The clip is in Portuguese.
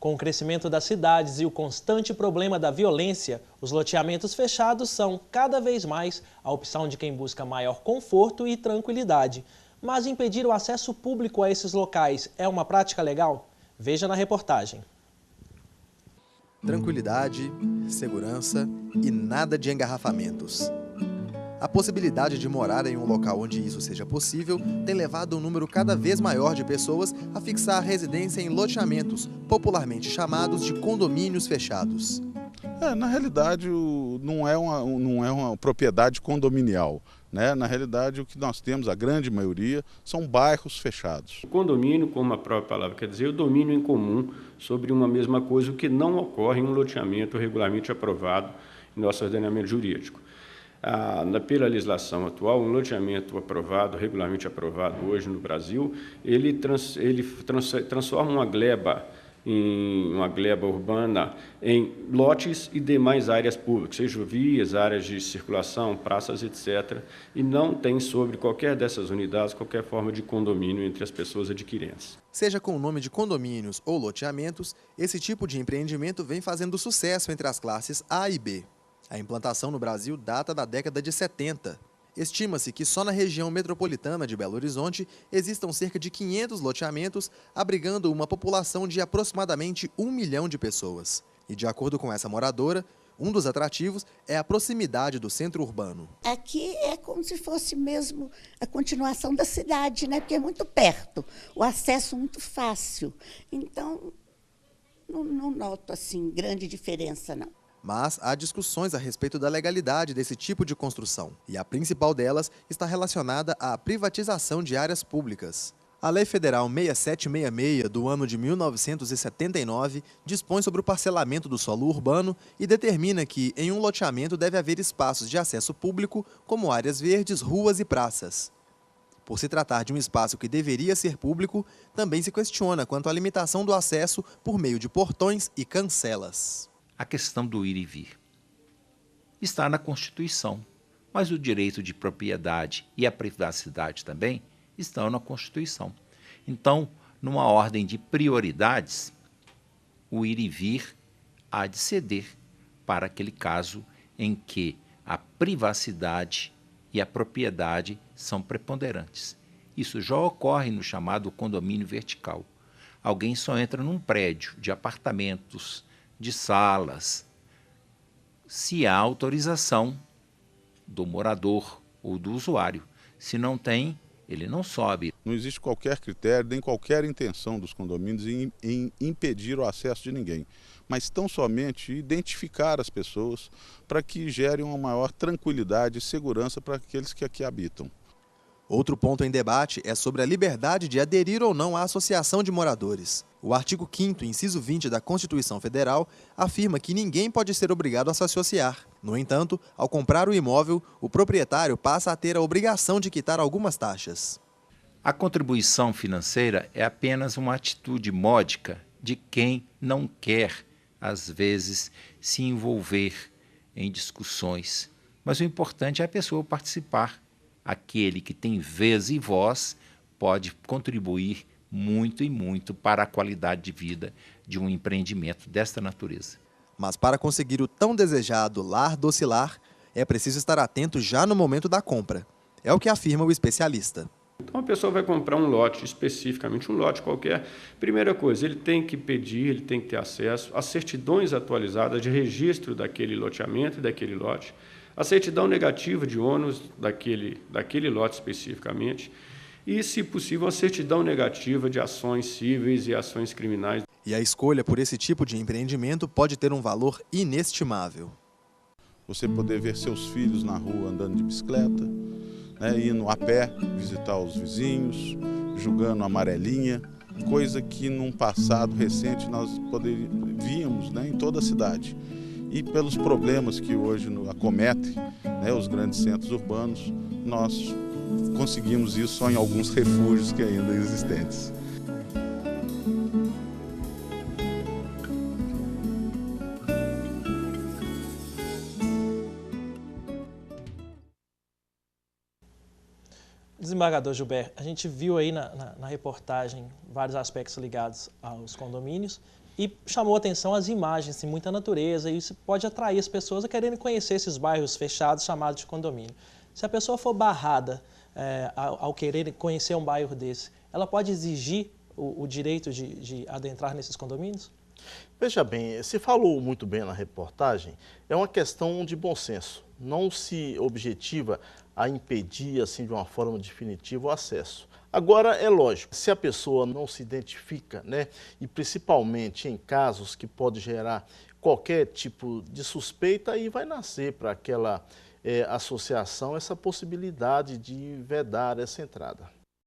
Com o crescimento das cidades e o constante problema da violência, os loteamentos fechados são, cada vez mais, a opção de quem busca maior conforto e tranquilidade. Mas impedir o acesso público a esses locais é uma prática legal? Veja na reportagem. Tranquilidade, segurança e nada de engarrafamentos. A possibilidade de morar em um local onde isso seja possível tem levado um número cada vez maior de pessoas a fixar a residência em loteamentos, popularmente chamados de condomínios fechados. Na realidade, não é uma propriedade condominial, né? Na realidade, o que nós temos, a grande maioria, são bairros fechados. O condomínio, como a própria palavra quer dizer, é o domínio em comum sobre uma mesma coisa, o que não ocorre em um loteamento regularmente aprovado em nosso ordenamento jurídico. Pela legislação atual, um loteamento aprovado, regularmente aprovado hoje no Brasil, ele transforma uma gleba urbana em lotes e demais áreas públicas, seja vias, áreas de circulação, praças, etc. E não tem sobre qualquer dessas unidades qualquer forma de condomínio entre as pessoas adquirentes. Seja com o nome de condomínios ou loteamentos, esse tipo de empreendimento vem fazendo sucesso entre as classes A e B. A implantação no Brasil data da década de 70. Estima-se que só na região metropolitana de Belo Horizonte existam cerca de 500 loteamentos, abrigando uma população de aproximadamente 1 milhão de pessoas. E de acordo com essa moradora, um dos atrativos é a proximidade do centro urbano. Aqui é como se fosse mesmo a continuação da cidade, né? Porque é muito perto, o acesso muito fácil. Então, não noto assim grande diferença, não. Mas há discussões a respeito da legalidade desse tipo de construção, e a principal delas está relacionada à privatização de áreas públicas. A Lei Federal 6766, do ano de 1979, dispõe sobre o parcelamento do solo urbano e determina que, em um loteamento, deve haver espaços de acesso público, como áreas verdes, ruas e praças. Por se tratar de um espaço que deveria ser público, também se questiona quanto à limitação do acesso por meio de portões e cancelas. A questão do ir e vir está na Constituição, mas o direito de propriedade e a privacidade também estão na Constituição. Então, numa ordem de prioridades, o ir e vir há de ceder para aquele caso em que a privacidade e a propriedade são preponderantes. Isso já ocorre no chamado condomínio vertical. Alguém só entra num prédio de apartamentos, de salas, se há autorização do morador ou do usuário. Se não tem, ele não sobe. Não existe qualquer critério, nem qualquer intenção dos condomínios em impedir o acesso de ninguém, mas tão somente identificar as pessoas para que gerem uma maior tranquilidade e segurança para aqueles que aqui habitam. Outro ponto em debate é sobre a liberdade de aderir ou não à associação de moradores. O artigo 5º, inciso 20 da Constituição Federal, afirma que ninguém pode ser obrigado a se associar. No entanto, ao comprar o imóvel, o proprietário passa a ter a obrigação de quitar algumas taxas. A contribuição financeira é apenas uma atitude módica de quem não quer, às vezes, se envolver em discussões. Mas o importante é a pessoa participar. Aquele que tem vez e voz pode contribuir muito e muito para a qualidade de vida de um empreendimento desta natureza. Mas para conseguir o tão desejado lar docilar, é preciso estar atento já no momento da compra. É o que afirma o especialista. Então a pessoa vai comprar um lote, especificamente um lote qualquer. Primeira coisa, ele tem que pedir, ele tem que ter acesso às certidões atualizadas de registro daquele loteamento e daquele lote, a certidão negativa de ônus daquele lote especificamente e, se possível, a certidão negativa de ações cíveis e ações criminais. E a escolha por esse tipo de empreendimento pode ter um valor inestimável. Você poder ver seus filhos na rua andando de bicicleta, né, indo a pé, visitar os vizinhos, jogando amarelinha, coisa que num passado recente nós víamos, né, em toda a cidade. E pelos problemas que hoje acometem, né, os grandes centros urbanos, nós conseguimos isso só em alguns refúgios que ainda existentes. Desembargador Gilberto, a gente viu aí na reportagem vários aspectos ligados aos condomínios E chamou atenção as imagens, assim, muita natureza, e isso pode atrair as pessoas a quererem conhecer esses bairros fechados chamados de condomínio. Se a pessoa for barrada ao querer conhecer um bairro desse, ela pode exigir o direito de adentrar nesses condomínios? Veja bem, se falou muito bem na reportagem, é uma questão de bom senso. Não se objetiva a impedir, assim, de uma forma definitiva o acesso. Agora, é lógico, se a pessoa não se identifica, né, e principalmente em casos que pode gerar qualquer tipo de suspeita, aí vai nascer para aquela associação essa possibilidade de vedar essa entrada.